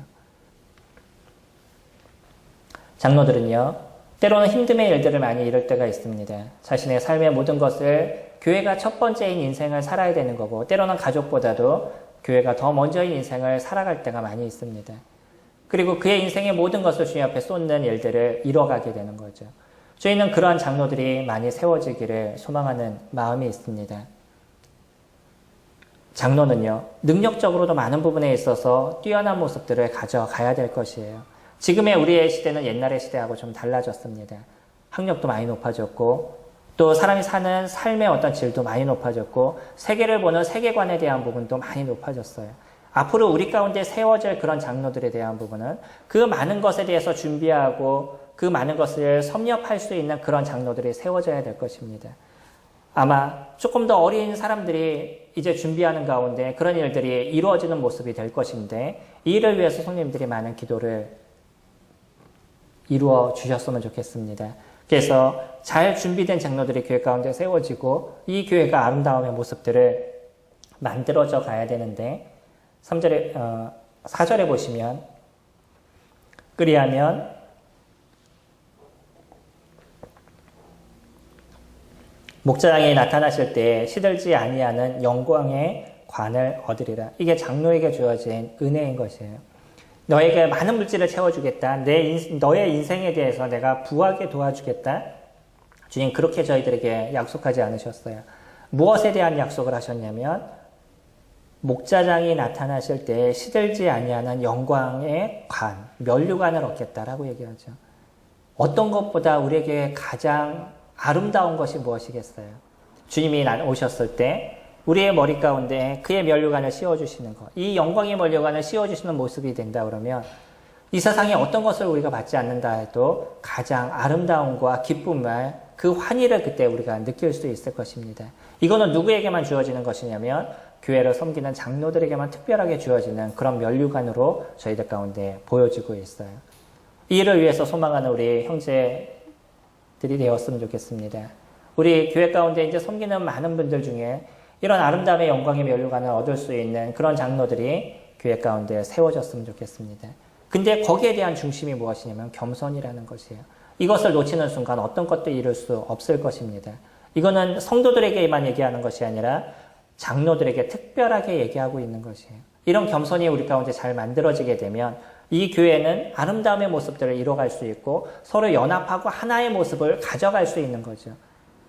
S1: 장로들은요, 때로는 힘듦의 일들을 많이 이룰 때가 있습니다. 자신의 삶의 모든 것을 교회가 첫 번째인 인생을 살아야 되는 거고 때로는 가족보다도 교회가 더 먼저인 인생을 살아갈 때가 많이 있습니다. 그리고 그의 인생의 모든 것을 주님 앞에 쏟는 일들을 이뤄가게 되는 거죠. 저희는 그러한 장로들이 많이 세워지기를 소망하는 마음이 있습니다. 장로는요, 능력적으로도 많은 부분에 있어서 뛰어난 모습들을 가져가야 될 것이에요. 지금의 우리의 시대는 옛날의 시대하고 좀 달라졌습니다. 학력도 많이 높아졌고 또 사람이 사는 삶의 어떤 질도 많이 높아졌고 세계를 보는 세계관에 대한 부분도 많이 높아졌어요. 앞으로 우리 가운데 세워질 그런 장로들에 대한 부분은 그 많은 것에 대해서 준비하고 그 많은 것을 섭렵할 수 있는 그런 장로들이 세워져야 될 것입니다. 아마 조금 더 어린 사람들이 이제 준비하는 가운데 그런 일들이 이루어지는 모습이 될 것인데 이 일을 위해서 성님들이 많은 기도를 이루어 주셨으면 좋겠습니다. 그래서 잘 준비된 장로들이 교회 가운데 세워지고 이 교회가 아름다움의 모습들을 만들어져 가야 되는데 4절에 보시면 그리하면 목자장이 나타나실 때 시들지 아니하는 영광의 관을 얻으리라. 이게 장로에게 주어진 은혜인 것이에요. 너에게 많은 물질을 채워주겠다. 너의 인생에 대해서 내가 부하게 도와주겠다. 주님 그렇게 저희들에게 약속하지 않으셨어요. 무엇에 대한 약속을 하셨냐면 목자장이 나타나실 때 시들지 아니하는 영광의 관, 면류관을 얻겠다라고 얘기하죠. 어떤 것보다 우리에게 가장 아름다운 것이 무엇이겠어요? 주님이 오셨을 때 우리의 머리 가운데 그의 면류관을 씌워주시는 것, 이 영광의 면류관을 씌워주시는 모습이 된다 그러면 이 세상에 어떤 것을 우리가 받지 않는다 해도 가장 아름다움과 기쁨을 그 환희를 그때 우리가 느낄 수 있을 것입니다. 이거는 누구에게만 주어지는 것이냐면 교회를 섬기는 장로들에게만 특별하게 주어지는 그런 면류관으로 저희들 가운데 보여지고 있어요. 이 일을 위해서 소망하는 우리 형제들이 되었으면 좋겠습니다. 우리 교회 가운데 이제 섬기는 많은 분들 중에 이런 아름다움의 영광의 면류관을 얻을 수 있는 그런 장로들이 교회 가운데 세워졌으면 좋겠습니다. 근데 거기에 대한 중심이 무엇이냐면 겸손이라는 것이에요. 이것을 놓치는 순간 어떤 것도 이룰 수 없을 것입니다. 이거는 성도들에게만 얘기하는 것이 아니라 장로들에게 특별하게 얘기하고 있는 것이에요. 이런 겸손이 우리 가운데 잘 만들어지게 되면 이 교회는 아름다움의 모습들을 이뤄갈 수 있고 서로 연합하고 하나의 모습을 가져갈 수 있는 거죠.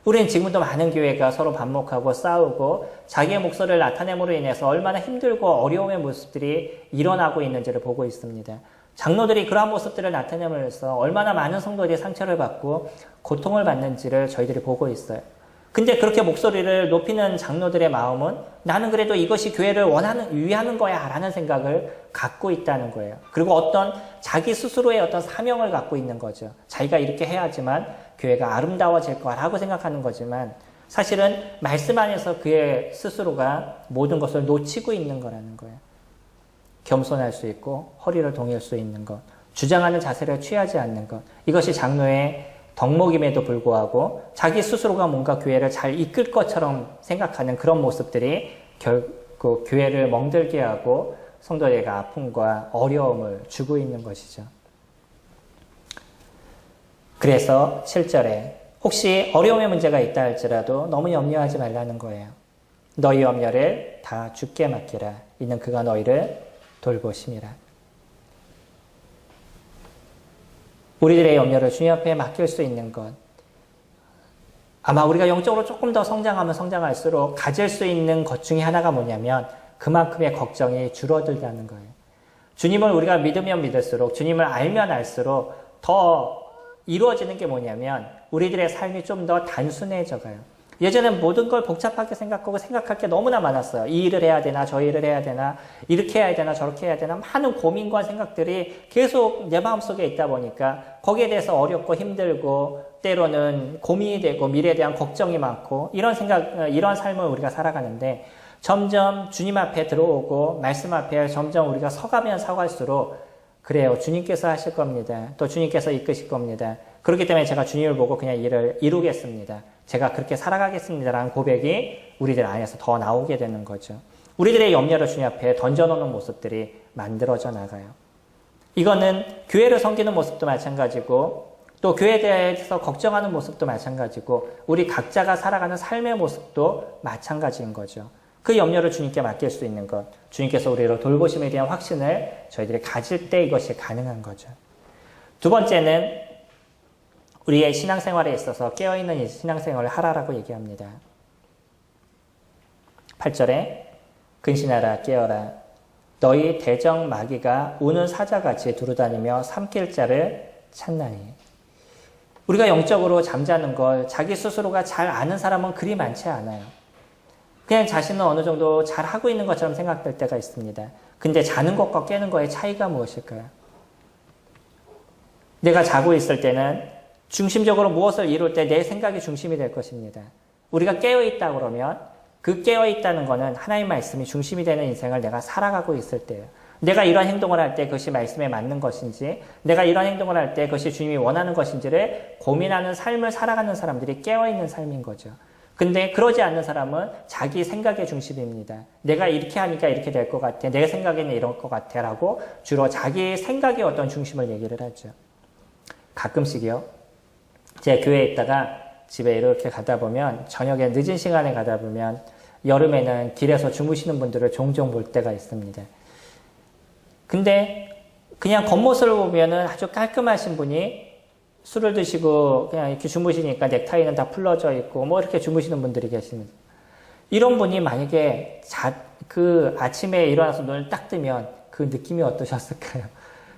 S1: 우리는 지금도 많은 교회가 서로 반목하고 싸우고 자기의 목소리를 나타냄으로 인해서 얼마나 힘들고 어려움의 모습들이 일어나고 있는지를 보고 있습니다. 장로들이 그러한 모습들을 나타내면서 얼마나 많은 성도들이 상처를 받고 고통을 받는지를 저희들이 보고 있어요. 근데 그렇게 목소리를 높이는 장로들의 마음은 나는 그래도 이것이 교회를 위하는 거야 라는 생각을 갖고 있다는 거예요. 그리고 어떤 자기 스스로의 어떤 사명을 갖고 있는 거죠. 자기가 이렇게 해야지만 교회가 아름다워질 거라고 생각하는 거지만 사실은 말씀 안에서 그의 스스로가 모든 것을 놓치고 있는 거라는 거예요. 겸손할 수 있고 허리를 동일 수 있는 것, 주장하는 자세를 취하지 않는 것, 이것이 장로의 덕목임에도 불구하고 자기 스스로가 뭔가 교회를 잘 이끌 것처럼 생각하는 그런 모습들이 결국 교회를 멍들게 하고 성도에게 아픔과 어려움을 주고 있는 것이죠. 그래서 7절에 혹시 어려움의 문제가 있다 할지라도 너무 염려하지 말라는 거예요. 너희 염려를 다 주께 맡기라. 이는 그가 너희를 돌보심이라. 우리들의 염려를 주님 앞에 맡길 수 있는 것. 아마 우리가 영적으로 조금 더 성장하면 성장할수록 가질 수 있는 것 중에 하나가 뭐냐면 그만큼의 걱정이 줄어들다는 거예요. 주님을 우리가 믿으면 믿을수록 주님을 알면 알수록 더 이루어지는 게 뭐냐면 우리들의 삶이 좀 더 단순해져 가요. 예전엔 모든 걸 복잡하게 생각하고 생각할 게 너무나 많았어요. 이 일을 해야 되나, 저 일을 해야 되나, 이렇게 해야 되나, 저렇게 해야 되나, 많은 고민과 생각들이 계속 내 마음속에 있다 보니까 거기에 대해서 어렵고 힘들고 때로는 고민이 되고 미래에 대한 걱정이 많고 이런 이런 삶을 우리가 살아가는데 점점 주님 앞에 들어오고 말씀 앞에 점점 우리가 서가면 서갈수록 그래요. 주님께서 하실 겁니다. 또 주님께서 이끄실 겁니다. 그렇기 때문에 제가 주님을 보고 그냥 일을 이루겠습니다. 제가 그렇게 살아가겠습니다라는 고백이 우리들 안에서 더 나오게 되는 거죠. 우리들의 염려를 주님 앞에 던져놓는 모습들이 만들어져 나가요. 이거는 교회를 섬기는 모습도 마찬가지고 또 교회에 대해서 걱정하는 모습도 마찬가지고 우리 각자가 살아가는 삶의 모습도 마찬가지인 거죠. 그 염려를 주님께 맡길 수 있는 것, 주님께서 우리를 돌보심에 대한 확신을 저희들이 가질 때 이것이 가능한 거죠. 두 번째는 우리의 신앙생활에 있어서 깨어있는 신앙생활을 하라라고 얘기합니다. 8절에 근신하라 깨어라 너희 대적 마귀가 우는 사자같이 두루다니며 삼킬 자를 찾나니. 우리가 영적으로 잠자는 걸 자기 스스로가 잘 아는 사람은 그리 많지 않아요. 그냥 자신은 어느 정도 잘 하고 있는 것처럼 생각될 때가 있습니다. 근데 자는 것과 깨는 것의 차이가 무엇일까요? 내가 자고 있을 때는 중심적으로 무엇을 이룰 때 내 생각이 중심이 될 것입니다. 우리가 깨어있다 그러면 그 깨어있다는 것은 하나님 말씀이 중심이 되는 인생을 내가 살아가고 있을 때예요. 내가 이런 행동을 할 때 그것이 말씀에 맞는 것인지 내가 이런 행동을 할 때 그것이 주님이 원하는 것인지를 고민하는 삶을 살아가는 사람들이 깨어있는 삶인 거죠. 근데 그러지 않는 사람은 자기 생각의 중심입니다. 내가 이렇게 하니까 이렇게 될 것 같아. 내 생각에는 이럴 것 같아. 라고 주로 자기 생각의 어떤 중심을 얘기를 하죠. 가끔씩이요. 제 교회에 있다가 집에 이렇게 가다 보면 저녁에 늦은 시간에 가다 보면 여름에는 길에서 주무시는 분들을 종종 볼 때가 있습니다. 근데 그냥 겉모습을 보면은 아주 깔끔하신 분이 술을 드시고 그냥 이렇게 주무시니까 넥타이는 다 풀러져 있고 뭐 이렇게 주무시는 분들이 계십니다. 이런 분이 만약에 그 아침에 일어나서 눈을 딱 뜨면 그 느낌이 어떠셨을까요?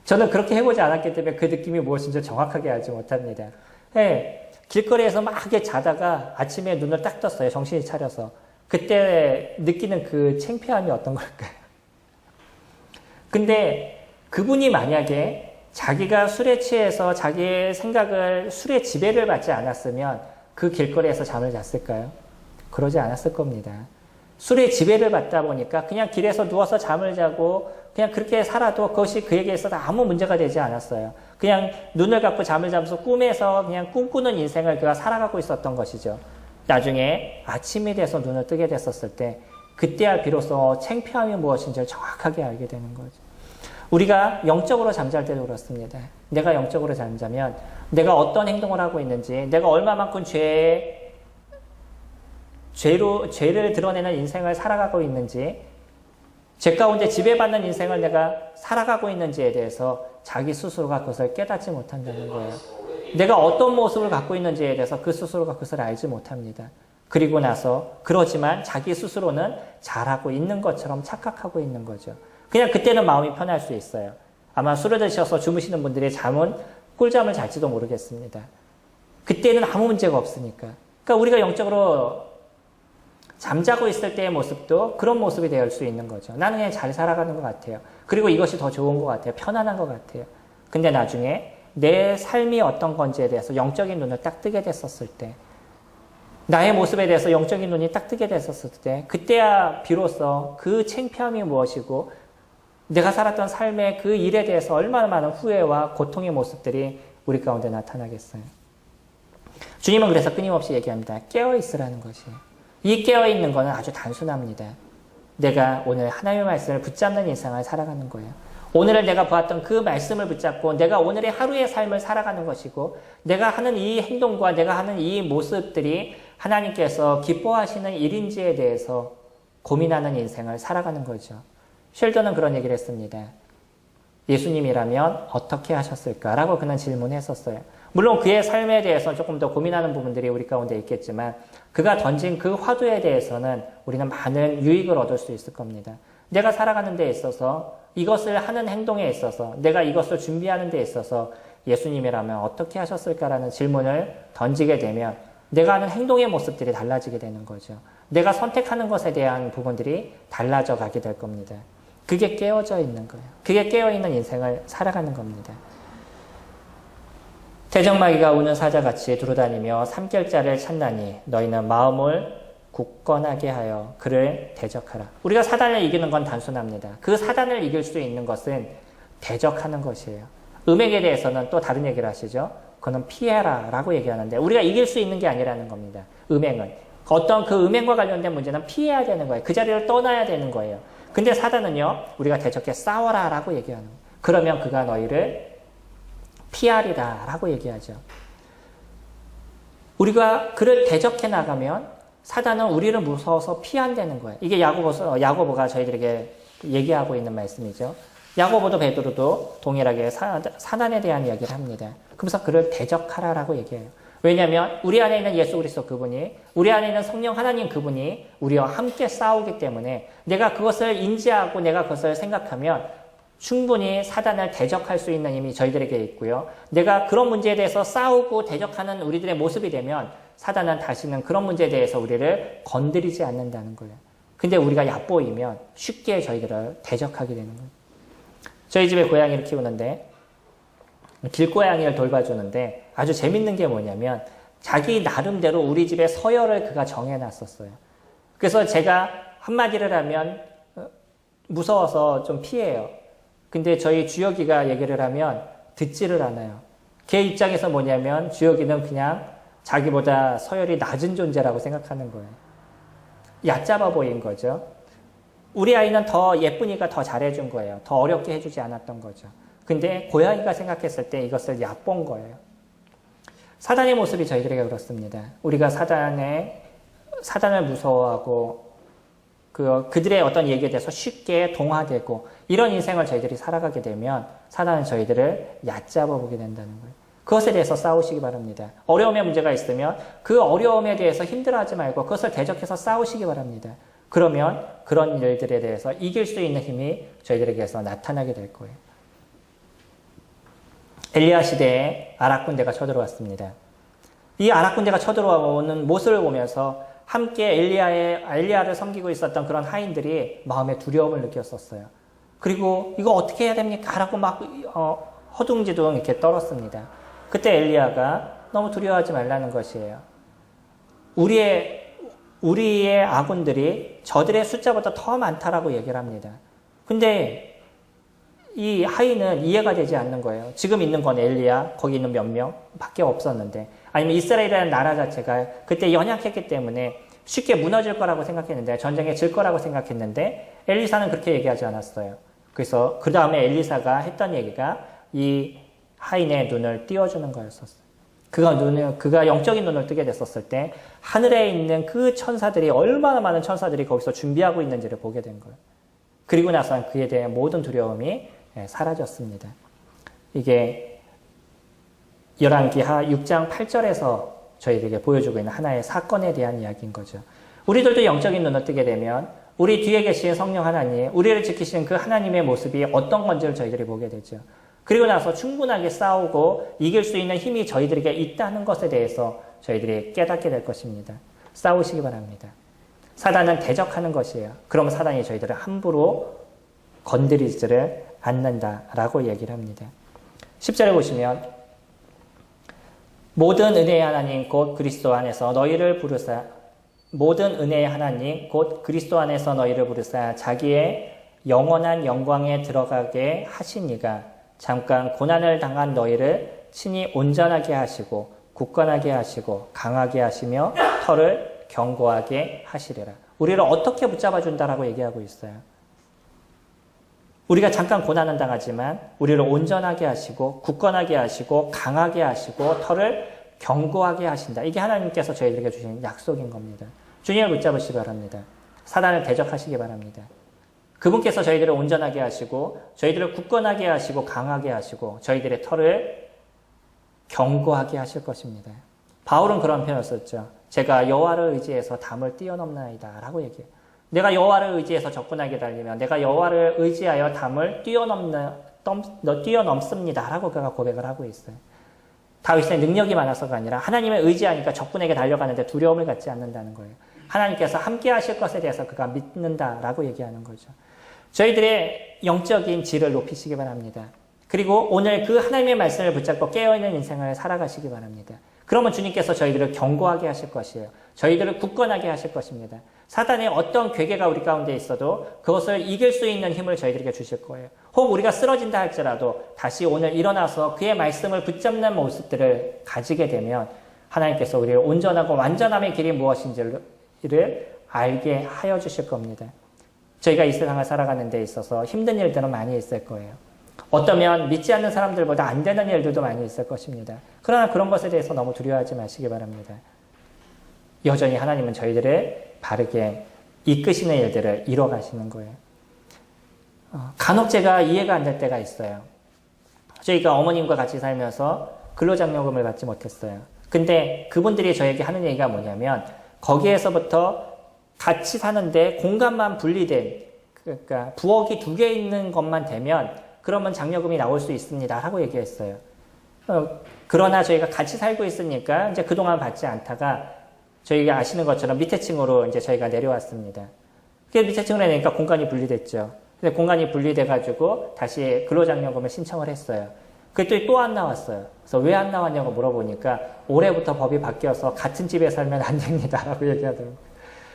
S1: 저는 그렇게 해보지 않았기 때문에 그 느낌이 무엇인지 정확하게 알지 못합니다. 네, 길거리에서 막 이렇게 자다가 아침에 눈을 딱 떴어요. 정신이 차려서. 그때 느끼는 그 창피함이 어떤 걸까요? 근데 그분이 만약에 자기가 술에 취해서 자기의 생각을 술의 지배를 받지 않았으면 그 길거리에서 잠을 잤을까요? 그러지 않았을 겁니다. 술의 지배를 받다 보니까 그냥 길에서 누워서 잠을 자고 그냥 그렇게 살아도 그것이 그에게 있어서 아무 문제가 되지 않았어요. 그냥 눈을 감고 잠을 자면서 꿈에서 그냥 꿈꾸는 인생을 그가 살아가고 있었던 것이죠. 나중에 아침이 돼서 눈을 뜨게 됐었을 때 그때야 비로소 창피함이 무엇인지를 정확하게 알게 되는 거죠. 우리가 영적으로 잠잘 때도 그렇습니다. 내가 영적으로 잠자면 내가 어떤 행동을 하고 있는지, 내가 얼마만큼 죄를 드러내는 인생을 살아가고 있는지, 죄 가운데 지배받는 인생을 내가 살아가고 있는지에 대해서 자기 스스로가 그것을 깨닫지 못한다는 거예요. 내가 어떤 모습을 갖고 있는지에 대해서 그 스스로가 그것을 알지 못합니다. 그리고 나서 그러지만 자기 스스로는 잘하고 있는 것처럼 착각하고 있는 거죠. 그냥 그때는 마음이 편할 수 있어요. 아마 술을 드셔서 주무시는 분들의 잠은 꿀잠을 잘지도 모르겠습니다. 그때는 아무 문제가 없으니까. 그러니까 우리가 영적으로 잠자고 있을 때의 모습도 그런 모습이 될 수 있는 거죠. 나는 그냥 잘 살아가는 것 같아요. 그리고 이것이 더 좋은 것 같아요. 편안한 것 같아요. 근데 나중에 내 삶이 어떤 건지에 대해서 영적인 눈을 딱 뜨게 됐었을 때, 나의 모습에 대해서 영적인 눈이 딱 뜨게 됐었을 때, 그때야 비로소 그 창피함이 무엇이고 내가 살았던 삶의 그 일에 대해서 얼마나 많은 후회와 고통의 모습들이 우리 가운데 나타나겠어요. 주님은 그래서 끊임없이 얘기합니다. 깨어있으라는 것이에요. 이 깨어있는 것은 아주 단순합니다. 내가 오늘 하나님의 말씀을 붙잡는 일상을 살아가는 거예요. 오늘을 내가 보았던 그 말씀을 붙잡고 내가 오늘의 하루의 삶을 살아가는 것이고, 내가 하는 이 행동과 내가 하는 이 모습들이 하나님께서 기뻐하시는 일인지에 대해서 고민하는 인생을 살아가는 거죠. 쉘던은 그런 얘기를 했습니다. 예수님이라면 어떻게 하셨을까? 라고 그는 질문했었어요. 물론 그의 삶에 대해서 조금 더 고민하는 부분들이 우리 가운데 있겠지만 그가 던진 그 화두에 대해서는 우리는 많은 유익을 얻을 수 있을 겁니다. 내가 살아가는 데 있어서, 이것을 하는 행동에 있어서, 내가 이것을 준비하는 데 있어서 예수님이라면 어떻게 하셨을까라는 질문을 던지게 되면 내가 하는 행동의 모습들이 달라지게 되는 거죠. 내가 선택하는 것에 대한 부분들이 달라져 가게 될 겁니다. 그게 깨어져 있는 거예요. 그게 깨어있는 인생을 살아가는 겁니다. 대적마귀가 우는 사자같이 두루다니며 삼킬자를 찾나니 너희는 마음을 굳건하게 하여 그를 대적하라. 우리가 사단을 이기는 건 단순합니다. 그 사단을 이길 수 있는 것은 대적하는 것이에요. 음행에 대해서는 또 다른 얘기를 하시죠. 그거는 피해라 라고 얘기하는데 우리가 이길 수 있는 게 아니라는 겁니다. 음행은. 어떤 그 음행과 관련된 문제는 피해야 되는 거예요. 그 자리를 떠나야 되는 거예요. 근데 사단은요. 우리가 대적해 싸워라 라고 얘기하는 거예요. 그러면 그가 너희를 피하리라 라고 얘기하죠. 우리가 그를 대적해 나가면 사단은 우리를 무서워서 피한다는 거예요. 이게 야고보가 저희들에게 얘기하고 있는 말씀이죠. 야고보도 베드로도 동일하게 사단에 대한 이야기를 합니다. 그래서 그를 대적하라라고 얘기해요. 왜냐하면 우리 안에 있는 예수 그리스도 그분이, 우리 안에 있는 성령 하나님 그분이 우리와 함께 싸우기 때문에 내가 그것을 인지하고 내가 그것을 생각하면 충분히 사단을 대적할 수 있는 힘이 저희들에게 있고요. 내가 그런 문제에 대해서 싸우고 대적하는 우리들의 모습이 되면 사단은 다시는 그런 문제에 대해서 우리를 건드리지 않는다는 거예요. 근데 우리가 얕보이면 쉽게 저희들을 대적하게 되는 거예요. 저희 집에 고양이를 키우는데 길고양이를 돌봐주는데 아주 재밌는 게 뭐냐면 자기 나름대로 우리 집에 서열을 그가 정해놨었어요. 그래서 제가 한마디를 하면 무서워서 좀 피해요. 근데 저희 주혁이가 얘기를 하면 듣지를 않아요. 걔 입장에서 뭐냐면 주혁이는 그냥 자기보다 서열이 낮은 존재라고 생각하는 거예요. 얕잡아 보인 거죠. 우리 아이는 더 예쁘니까 더 잘해준 거예요. 더 어렵게 해주지 않았던 거죠. 근데 고양이가 생각했을 때 이것을 얕본 거예요. 사단의 모습이 저희들에게 그렇습니다. 우리가 사단을 무서워하고 그들의 어떤 얘기에 대해서 쉽게 동화되고 이런 인생을 저희들이 살아가게 되면 사단은 저희들을 얕잡아 보게 된다는 거예요. 그것에 대해서 싸우시기 바랍니다. 어려움의 문제가 있으면 그 어려움에 대해서 힘들어하지 말고 그것을 대적해서 싸우시기 바랍니다. 그러면 그런 일들에 대해서 이길 수 있는 힘이 저희들에게서 나타나게 될 거예요. 엘리야 시대에 아락 군대가 쳐들어왔습니다. 이 아락 군대가 쳐들어오는 모습을 보면서 함께 엘리야를 섬기고 있었던 그런 하인들이 마음에 두려움을 느꼈었어요. 그리고 이거 어떻게 해야 됩니까? 라고 막 허둥지둥 이렇게 떨었습니다. 그때 엘리야가 너무 두려워하지 말라는 것이에요. 우리의 아군들이 저들의 숫자보다 더 많다라고 얘기를 합니다. 근데 이 하인은 이해가 되지 않는 거예요. 지금 있는 건 엘리야, 거기 있는 몇 명 밖에 없었는데, 아니면 이스라엘이라는 나라 자체가 그때 연약했기 때문에 쉽게 무너질 거라고 생각했는데, 전쟁에 질 거라고 생각했는데, 엘리사는 그렇게 얘기하지 않았어요. 그래서 그 다음에 엘리사가 했던 얘기가 이 하인의 눈을 띄워주는 거였었어요. 그가 영적인 눈을 뜨게 됐었을 때 하늘에 있는 그 천사들이 얼마나 많은 천사들이 거기서 준비하고 있는지를 보게 된 거예요. 그리고 나서는 그에 대한 모든 두려움이 사라졌습니다. 이게 열왕기하 6장 8절에서 저희에게 보여주고 있는 하나의 사건에 대한 이야기인 거죠. 우리들도 영적인 눈을 뜨게 되면 우리 뒤에 계신 성령 하나님, 우리를 지키시는 그 하나님의 모습이 어떤 건지를 저희들이 보게 되죠. 그리고 나서 충분하게 싸우고 이길 수 있는 힘이 저희들에게 있다는 것에 대해서 저희들이 깨닫게 될 것입니다. 싸우시기 바랍니다. 사단은 대적하는 것이에요. 그럼 사단이 저희들을 함부로 건드리지를 않는다라고 얘기를 합니다. 10절에 보시면 모든 은혜의 하나님 곧 그리스도 안에서 너희를 부르사 모든 은혜의 하나님 곧 그리스도 안에서 너희를 부르사 자기의 영원한 영광에 들어가게 하시니가 잠깐 고난을 당한 너희를 친히 온전하게 하시고 굳건하게 하시고 강하게 하시며 털을 견고하게 하시리라. 우리를 어떻게 붙잡아 준다라고 얘기하고 있어요. 우리가 잠깐 고난은 당하지만 우리를 온전하게 하시고 굳건하게 하시고 강하게 하시고 털을 견고하게 하신다. 이게 하나님께서 저희들에게 주신 약속인 겁니다. 주님을 붙잡으시기 바랍니다. 사단을 대적하시기 바랍니다. 그분께서 저희들을 온전하게 하시고 저희들을 굳건하게 하시고 강하게 하시고 저희들의 털을 견고하게 하실 것입니다. 바울은 그런 표현을 썼죠. 제가 여호와를 의지해서 담을 뛰어넘나이다 라고 얘기해요. 내가 여호와를 의지해서 적군하게 달리면 내가 여호와를 의지하여 담을 뛰어넘습니다 라고 그가 고백을 하고 있어요. 다윗의 능력이 많아서가 아니라 하나님을 의지하니까 적군에게 달려가는데 두려움을 갖지 않는다는 거예요. 하나님께서 함께 하실 것에 대해서 그가 믿는다라고 얘기하는 거죠. 저희들의 영적인 질을 높이시기 바랍니다. 그리고 오늘 그 하나님의 말씀을 붙잡고 깨어있는 인생을 살아가시기 바랍니다. 그러면 주님께서 저희들을 견고하게 하실 것이에요. 저희들을 굳건하게 하실 것입니다. 사단의 어떤 괴계가 우리 가운데 있어도 그것을 이길 수 있는 힘을 저희들에게 주실 거예요. 혹 우리가 쓰러진다 할지라도 다시 오늘 일어나서 그의 말씀을 붙잡는 모습들을 가지게 되면 하나님께서 우리를 온전하고 완전함의 길이 무엇인지를 알게 하여 주실 겁니다. 저희가 이 세상을 살아가는 데 있어서 힘든 일들은 많이 있을 거예요. 어쩌면 믿지 않는 사람들보다 안 되는 일들도 많이 있을 것입니다. 그러나 그런 것에 대해서 너무 두려워하지 마시기 바랍니다. 여전히 하나님은 저희들을 바르게 이끄시는 일들을 이뤄가시는 거예요. 간혹 제가 이해가 안 될 때가 있어요. 저희가 어머님과 같이 살면서 근로장려금을 받지 못했어요. 근데 그분들이 저에게 하는 얘기가 뭐냐면 거기에서부터 같이 사는데 공간만 분리된, 그러니까 부엌이 2개 있는 것만 되면 그러면 장려금이 나올 수 있습니다 하고 얘기했어요. 그러나 저희가 같이 살고 있으니까 이제 그동안 받지 않다가 저희가 아시는 것처럼 밑에 층으로 이제 저희가 내려왔습니다. 그게 밑에 층으로 내니까 공간이 분리됐죠. 근데 공간이 분리돼가지고 다시 근로장려금을 신청을 했어요. 그게 또 안 나왔어요. 그래서 왜 안 나왔냐고 물어보니까 올해부터 법이 바뀌어서 같은 집에 살면 안 됩니다 라고 얘기하더라고요.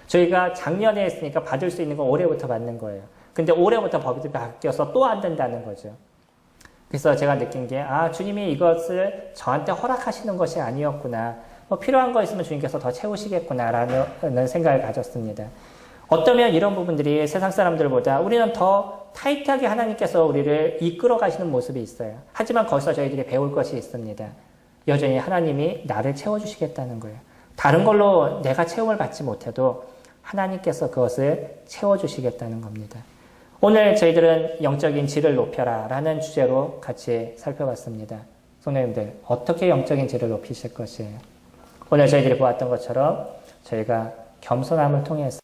S1: 저희가 작년에 했으니까 받을 수 있는 건 올해부터 받는 거예요. 근데 올해부터 법이 바뀌어서 또 안 된다는 거죠. 그래서 제가 느낀 게, 주님이 이것을 저한테 허락하시는 것이 아니었구나. 필요한 거 있으면 주님께서 더 채우시겠구나라는 생각을 가졌습니다. 어쩌면 이런 부분들이 세상 사람들보다 우리는 더 타이트하게 하나님께서 우리를 이끌어 가시는 모습이 있어요. 하지만 거기서 저희들이 배울 것이 있습니다. 여전히 하나님이 나를 채워주시겠다는 거예요. 다른 걸로 내가 채움을 받지 못해도 하나님께서 그것을 채워주시겠다는 겁니다. 오늘 저희들은 영적인 질을 높여라 라는 주제로 같이 살펴봤습니다. 성도님들, 어떻게 영적인 질을 높이실 것이에요? 오늘 저희들이 보았던 것처럼 저희가 겸손함을 통해서,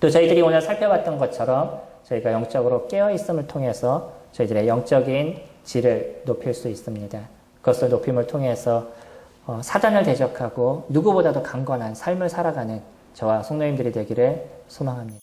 S1: 또 저희들이 오늘 살펴봤던 것처럼 저희가 영적으로 깨어있음을 통해서 저희들의 영적인 질을 높일 수 있습니다. 그것을 높임을 통해서 사단을 대적하고 누구보다도 강건한 삶을 살아가는 저와 성도님들이 되기를 소망합니다.